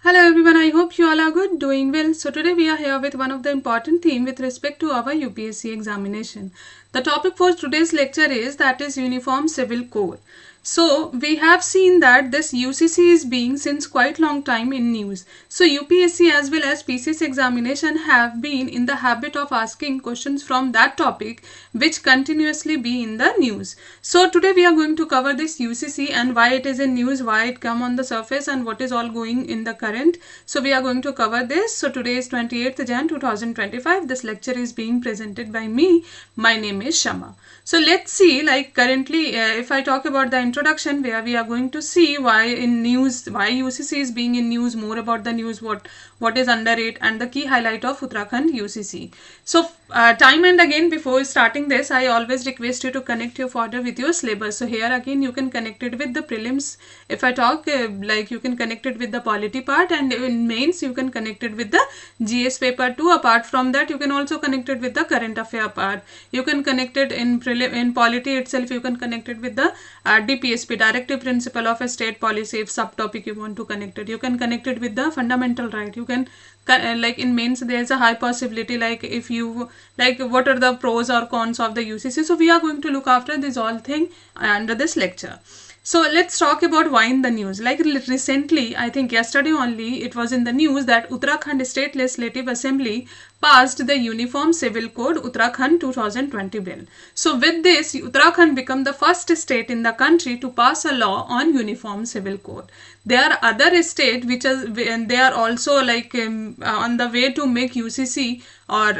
Hello everyone, I hope you all are good, doing well. So today we are here with one of the important theme with respect to our UPSC examination. The topic for today's lecture is Uniform Civil Code. So we have seen that this UCC is being since quite long time in news. So UPSC as well as PCS examination have been in the habit of asking questions from that topic which continuously be in the news. So today we are going to cover this UCC and why it is in news, why it come on the surface and what is all going in the current. So we are going to cover this. So today is 28th Jan 2025. This lecture is being presented by me. My name is Shama. So let's see, like currently if I talk about the introduction, where we are going to see why in news, why UCC is being in news, more about the news, what is under it, and the key highlight of Uttarakhand UCC. So time and again before starting this, I always request you to connect your folder with your syllabus. So here again you can connect it with the prelims. If I talk like you can connect it with the polity part, and in mains you can connect it with the GS paper 2. Apart from that, you can also connect it with the current affair part. You can connect it in polity itself. You can connect it with the DPSP, Directive Principle of a State Policy. If subtopic you want to connect it, you can connect it with the fundamental right. You can like in mains there is a high possibility, like if you like what are the pros or cons of the UCC. So we are going to look after this all thing under this lecture. So let's talk about why in the news. Like recently, I think yesterday only, it was in the news that Uttarakhand State Legislative Assembly passed the Uniform Civil Code Uttarakhand 2020 bill. So with this, Uttarakhand became the first state in the country to pass a law on Uniform Civil Code. There are other states which are, and they are also like on the way to make UCC or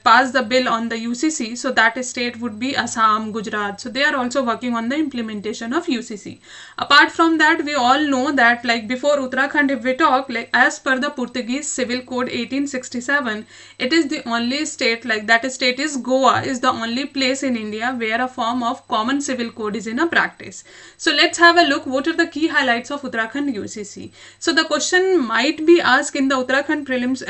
pass the bill on the UCC. So that state would be Assam, Gujarat. So they are also working on the implementation of UCC. Apart from that, we all know that like before Uttarakhand, if we talk, like as per the Portuguese Civil Code 1867, it is the only state, like that state is Goa, is the only place in India where a form of common civil code is in a practice. So let's have a look what are the key highlights of Uttarakhand UCC. So the question might be asked in the Uttarakhand prelims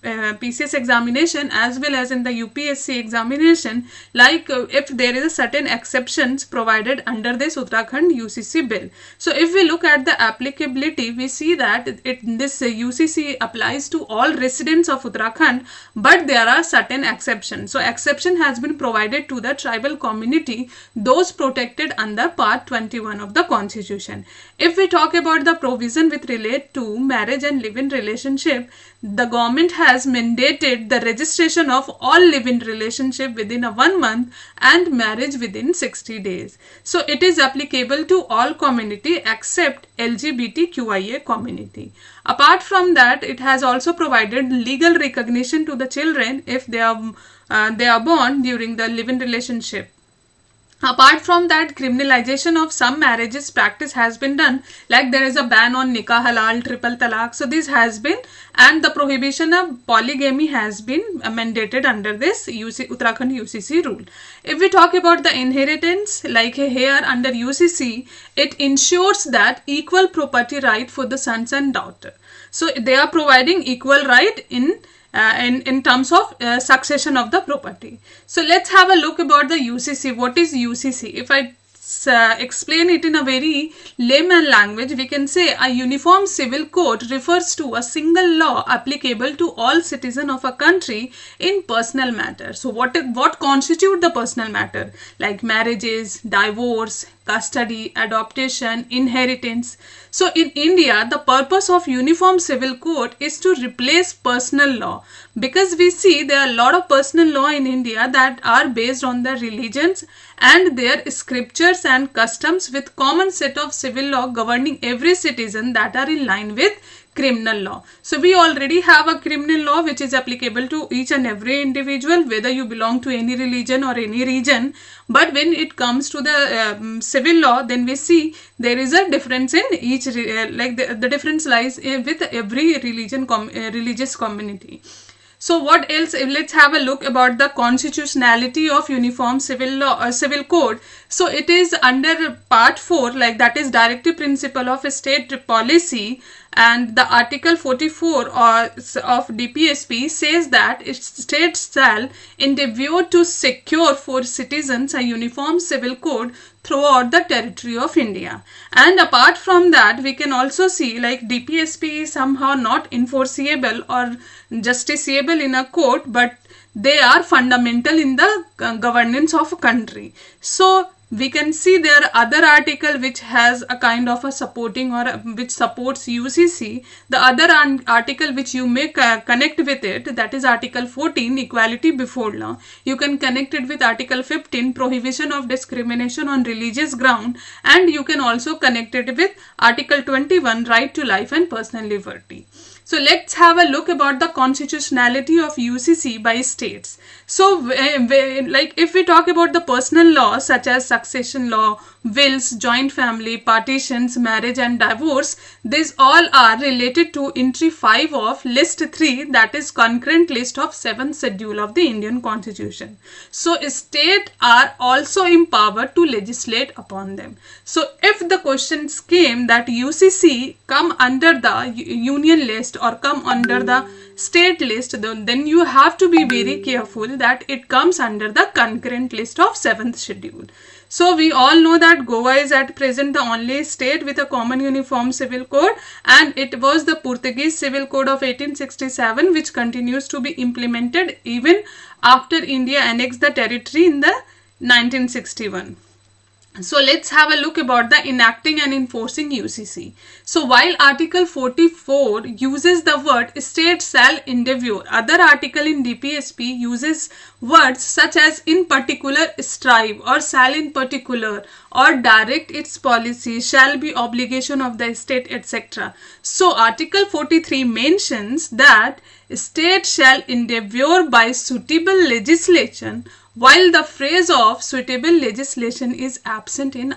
PCS examination as well as in the UPSC examination, like if there is a certain exceptions provided under this Uttarakhand UCC bill. So if we look at the applicability, we see that this UCC applies to all residents of Uttarakhand, but there are certain exceptions. So exception has been provided to the tribal community, those protected under Part 21 of the Constitution. If we talk about the provision with relate to marriage and live-in relationship, the government has mandated the registration of all live-in relationship within a 1 month and marriage within 60 days. So it is applicable to all community except LGBTQIA community. Apart from that, it has also provided legal recognition to the children if they are born during the live-in relationship. Apart from that, criminalization of some marriages practice has been done, like there is a ban on nikah halal, triple talaq. So this has been, and the prohibition of polygamy has been mandated under this Uttarakhand UCC rule. If we talk about the inheritance, like here under UCC, it ensures that equal property right for the sons and daughter. So they are providing equal right in terms of succession of the property. So let's have a look about the UCC. What is UCC? If I explain it in a very layman language, we can say a uniform civil code refers to a single law applicable to all citizens of a country in personal matters. So what constitute the personal matter? Like marriages, divorce, custody, adoption, inheritance. So in India, the purpose of Uniform Civil Code is to replace personal law, because we see there are a lot of personal law in India that are based on the religions and their scriptures and customs, with common set of civil law governing every citizen that are in line with criminal law. So we already have a criminal law which is applicable to each and every individual, whether you belong to any religion or any region. But when it comes to the civil law, then we see there is a difference in each, like the difference lies with every religious community. So what else? Let's have a look about the constitutionality of Uniform Civil Code. So it is under part 4, like that is directive principle of state policy, and the article 44 of DPSP says that states shall endeavour to secure for citizens a uniform civil code throughout the territory of India. And apart from that, we can also see like DPSP is somehow not enforceable or justiciable in a court, but they are fundamental in the governance of a country. So we can see there are other article which has a kind of a supporting or which supports UCC. The other article which you may connect with it, that is article 14, equality before law. You can connect it with article 15, prohibition of discrimination on religious ground, and you can also connect it with article 21, right to life and personal liberty. So let's have a look about the constitutionality of UCC by states. So like if we talk about the personal laws such as succession law, wills, joint family, partitions, marriage and divorce, these all are related to entry 5 of list 3, that is concurrent list of 7th schedule of the Indian Constitution. So states are also empowered to legislate upon them. So if the questions came that UCC come under the union list or come under the state list, then you have to be very careful that it comes under the concurrent list of 7th schedule. So we all know that Goa is at present the only state with a common uniform civil code, and it was the Portuguese Civil Code of 1867 which continues to be implemented even after India annexed the territory in the 1961. So let's have a look about the enacting and enforcing UCC. So while article 44 uses the word state shall endeavour, other article in DPSP uses words such as in particular strive or shall in particular or direct its policy, shall be obligation of the state, etc. So article 43 mentions that state shall endeavour by suitable legislation, while the phrase of suitable legislation is absent in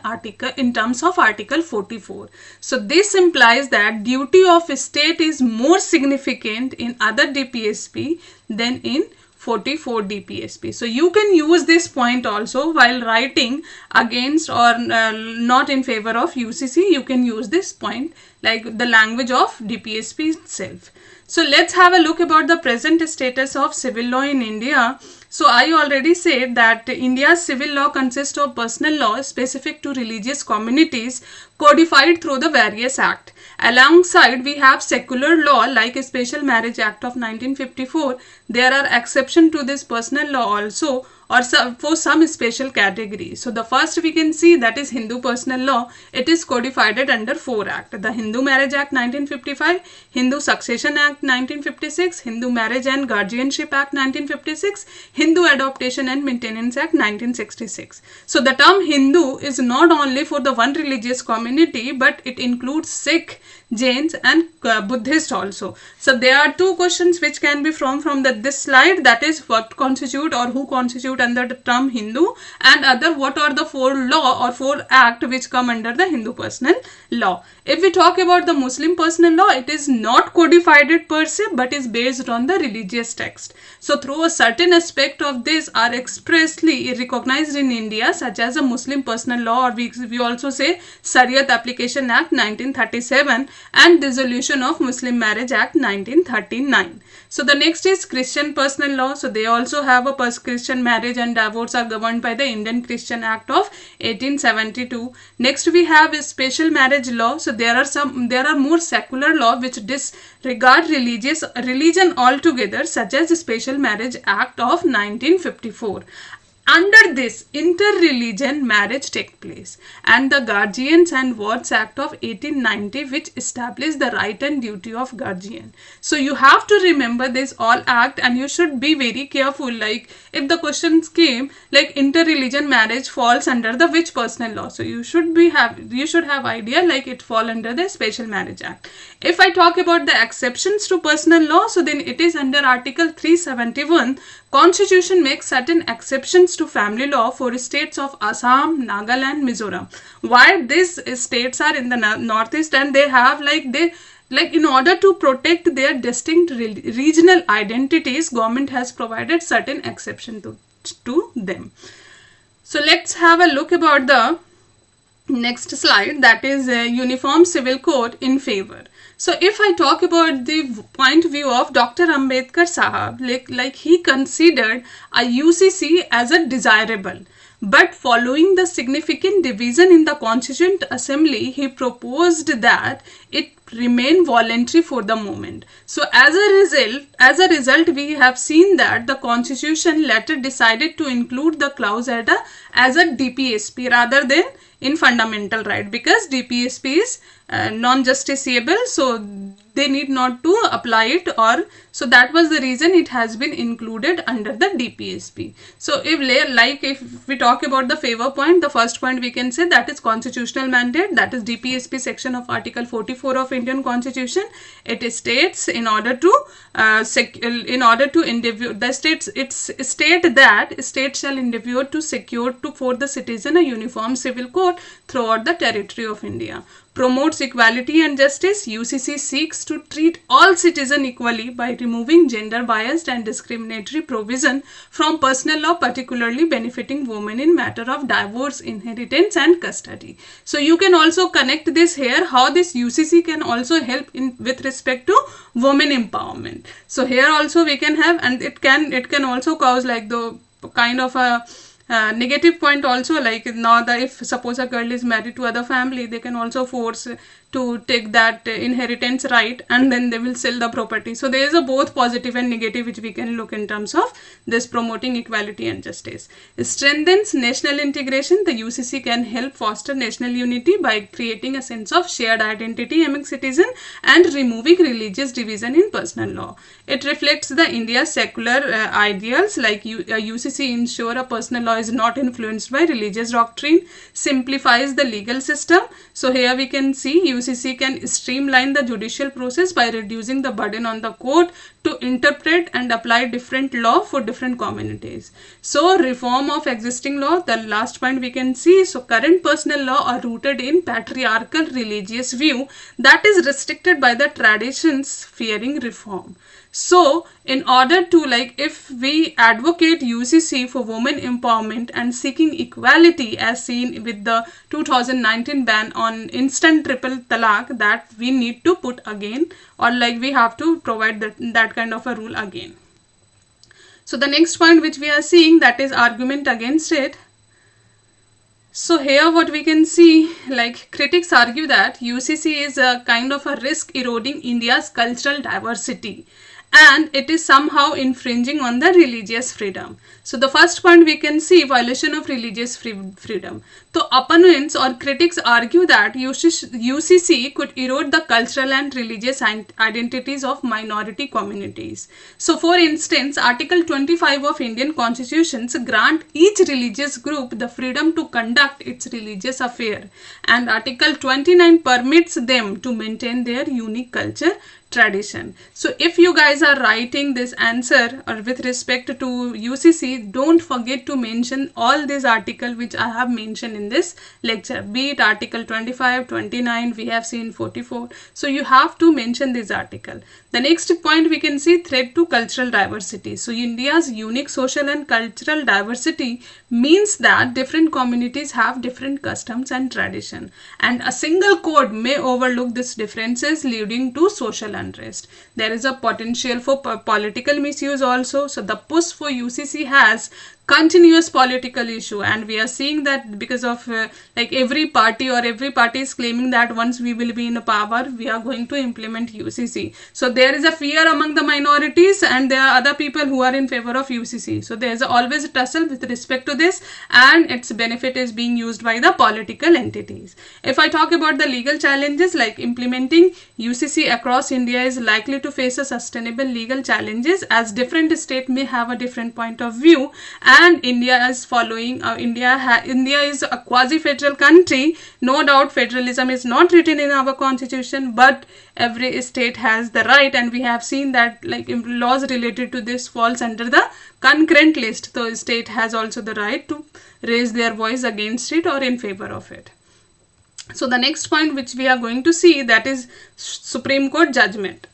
terms of article 44. So this implies that duty of state is more significant in other DPSP than in 44 DPSP. So you can use this point also while writing against or not in favor of UCC. You can use this point like the language of DPSP itself. So let's have a look about the present status of civil law in India. So I already said that India's civil law consists of personal law specific to religious communities codified through the various acts. Alongside, we have secular law like Special Marriage Act of 1954. There are exceptions to this personal law also, or for some special categories. So the first we can see, that is Hindu personal law. It is codified under 4 acts: the Hindu Marriage Act 1955, Hindu Succession Act 1956, Hindu Marriage and Guardianship Act 1956, Hindu Adoption and Maintenance Act 1966. So the term Hindu is not only for the one religious community, but it includes Sikh, Jains and Buddhist also. So there are 2 questions which can be from this slide, that is what constitute or who constitute under the term Hindu, and other what are the 4 law or 4 act which come under the Hindu personal law. If we talk about the Muslim personal law, it is not codified per se but is based on the religious text. So through a certain aspect of this are expressly recognized in India, such as a Muslim personal law, or we also say Shariat Application Act 1937 and Dissolution of Muslim Marriage Act 1939. So the next is Christian personal law. So they also have a Christian marriage and divorce are governed by the Indian Christian Act of 1872. Next we have a special marriage law. So there are more secular law which disregard religion altogether, such as the Special Marriage Act of 1954. Under this, inter-religion marriage take place, and the Guardians and Wards Act of 1890, which established the right and duty of guardian. So you have to remember this all act, and you should be very careful. Like if the questions came like inter-religion marriage falls under the which personal law, so you should have idea like it fall under the Special Marriage Act. If I talk about the exceptions to personal law, so then it is under Article 371. Constitution makes certain exceptions to family law for states of Assam, Nagaland, Mizoram. Why these states are in the northeast, and they have in order to protect their distinct regional identities, government has provided certain exception to them. So let's have a look about the next slide, that is uniform civil code in favor. So if I talk about the point of view of Dr. Ambedkar Sahab, like he considered a UCC as a desirable, but following the significant division in the Constituent Assembly, he proposed that it remain voluntary for the moment. So as a result, we have seen that the Constitution later decided to include the clause as a DPSP rather than in fundamental right, because DPSP is non-justiciable, so they need not to apply it, or so that was the reason it has been included under the DPSP. So if we talk about the favor point, the first point we can say that is constitutional mandate, that is DPSP section of Article 44 of Indian Constitution. It states in order to endeavor, the states state shall endeavor to secure for the citizen a uniform civil code throughout the territory of India. Promotes equality and justice. UCC seeks to treat all citizens equally by removing gender biased and discriminatory provision from personal law, particularly benefiting women in matter of divorce, inheritance and custody. So you can also connect this here, how this UCC can also help in with respect to women empowerment. So here also we can have, and it can also cause like the kind of a negative point also, like now that if suppose a girl is married to other family, they can also force to take that inheritance right, and then they will sell the property. So there is a both positive and negative which we can look in terms of this promoting equality and justice. It strengthens national integration. The UCC can help foster national unity by creating a sense of shared identity among citizens and removing religious division in personal law. It reflects the India's secular ideals, like UCC ensure a personal law is not influenced by religious doctrine, simplifies the legal system. So here we can see UCC can streamline the judicial process by reducing the burden on the court to interpret and apply different law for different communities. So reform of existing law, the last point we can see. So current personal law are rooted in patriarchal religious view that is restricted by the traditions, fearing reform. So in order to, like, if we advocate UCC for women empowerment and seeking equality as seen with the 2019 ban on instant triple talaq, that we need to put again, or like we have to provide that kind of a rule again. So the next point which we are seeing, that is argument against it. So here what we can see, like critics argue that UCC is a kind of a risk eroding India's cultural diversity, and it is somehow infringing on the religious freedom. So the first point we can see, violation of religious freedom. So opponents or critics argue that UCC could erode the cultural and religious identities of minority communities. So for instance, Article 25 of Indian Constitution grant each religious group the freedom to conduct its religious affair, and Article 29 permits them to maintain their unique culture tradition. So if you guys are writing this answer or with respect to UCC, don't forget to mention all these articles which I have mentioned in this lecture, be it article 25, 29, we have seen 44. So you have to mention this article. The next point we can see, threat to cultural diversity. So India's unique social and cultural diversity means that different communities have different customs and tradition, and a single code may overlook these differences, leading to social unrest. There is a potential for political misuse also. So the push for UCC has continuous political issue, and we are seeing that because of like every party is claiming that once we will be in power, we are going to implement UCC. So there is a fear among the minorities, and there are other people who are in favor of UCC. So there is always a tussle with respect to this, and its benefit is being used by the political entities. If I talk about the legal challenges, like implementing UCC across India is likely to face a sustainable legal challenges, as different states may have a different point of view, and India is following. India is a quasi-federal country. No doubt federalism is not written in our constitution, but every state has the right, and we have seen that like laws related to this falls under the concurrent list. So state has also the right to raise their voice against it or in favor of it. So the next point which we are going to see, that is Supreme Court judgment.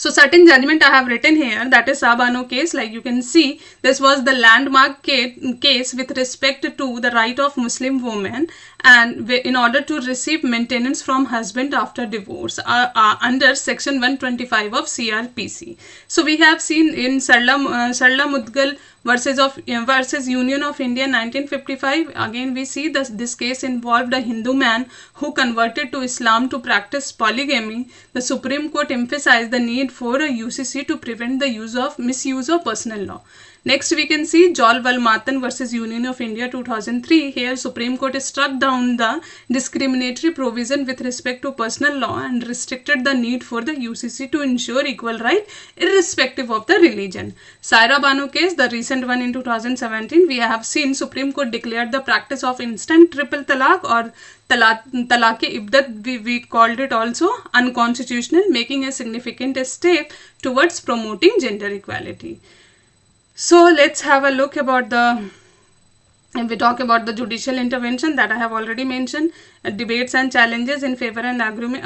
So certain judgment I have written here, that is Sabano case. Like you can see, this was the landmark case with respect to the right of Muslim women and in order to receive maintenance from husband after divorce under section 125 of CRPC. So we have seen in Sarla Mudgal versus Union of India 1955. Again we see this case involved a Hindu man who converted to Islam to practice polygamy. The Supreme Court emphasized the need for a UCC to prevent the misuse of personal law. Next we can see Jol Valmatan versus Union of India 2003. Here Supreme Court struck down the discriminatory provision with respect to personal law and restricted the need for the UCC to ensure equal right irrespective of the religion. Saira Banu case, the recent one in 2017, we have seen Supreme Court declared the practice of instant triple talaq or talaq-e-ibdat, we called it also, unconstitutional, making a significant step towards promoting gender equality. So let's have a look about if we talk about the judicial intervention that I have already mentioned, debates and challenges in favor and argument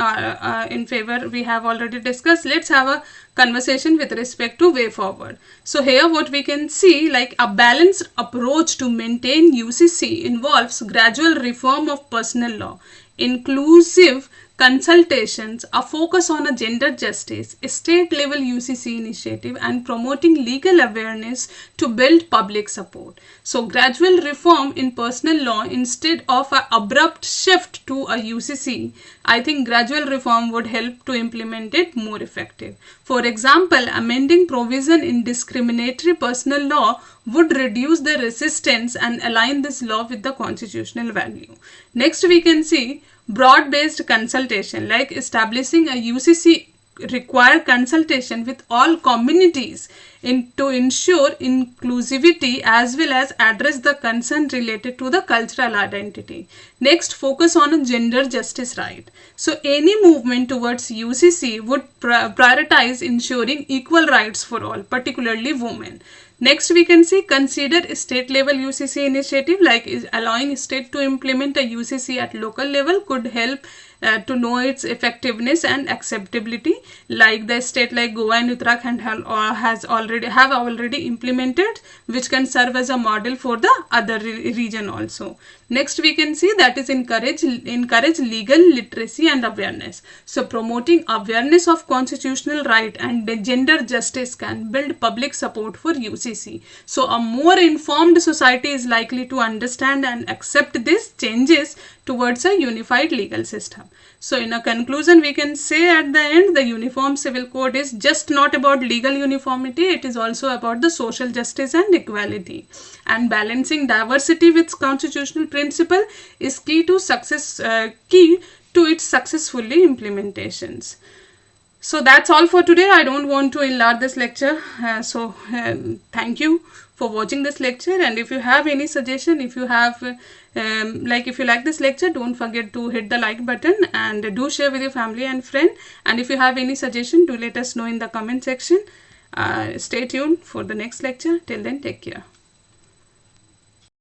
in favor we have already discussed. Let's have a conversation with respect to way forward. So here what we can see, like a balanced approach to maintain UCC involves gradual reform of personal law, inclusive consultations, a focus on a gender justice, a state level UCC initiative, and promoting legal awareness to build public support. So gradual reform in personal law instead of an abrupt shift to a UCC, I think gradual reform would help to implement it more effective. For example, amending provision in discriminatory personal law would reduce the resistance and align this law with the constitutional value. Next we can see broad-based consultation, like establishing a UCC require consultation with all communities to ensure inclusivity as well as address the concern related to the cultural identity. Next, focus on a gender justice right. So any movement towards UCC would prioritize ensuring equal rights for all, particularly women. Next we can see consider state level UCC initiative, like allowing state to implement a UCC at local level could help to know its effectiveness and acceptability, like the state like Goa and Uttarakhand have already implemented, which can serve as a model for the other region also. Next we can see that is encourage legal literacy and awareness. So promoting awareness of constitutional right and gender justice can build public support for UCC. So a more informed society is likely to understand and accept these changes towards a unified legal system. So in a conclusion, we can say at the end, the Uniform Civil Code is just not about legal uniformity, it is also about the social justice and equality. And balancing diversity with constitutional principle is key to its successfully implementations. So that's all for today. I don't want to enlarge this lecture. Thank you for watching this lecture, and if you have any suggestion, if you like this lecture, don't forget to hit the like button and do share with your family and friend. And if you have any suggestion, do let us know in the comment section. Stay tuned for the next lecture. Till then, take care.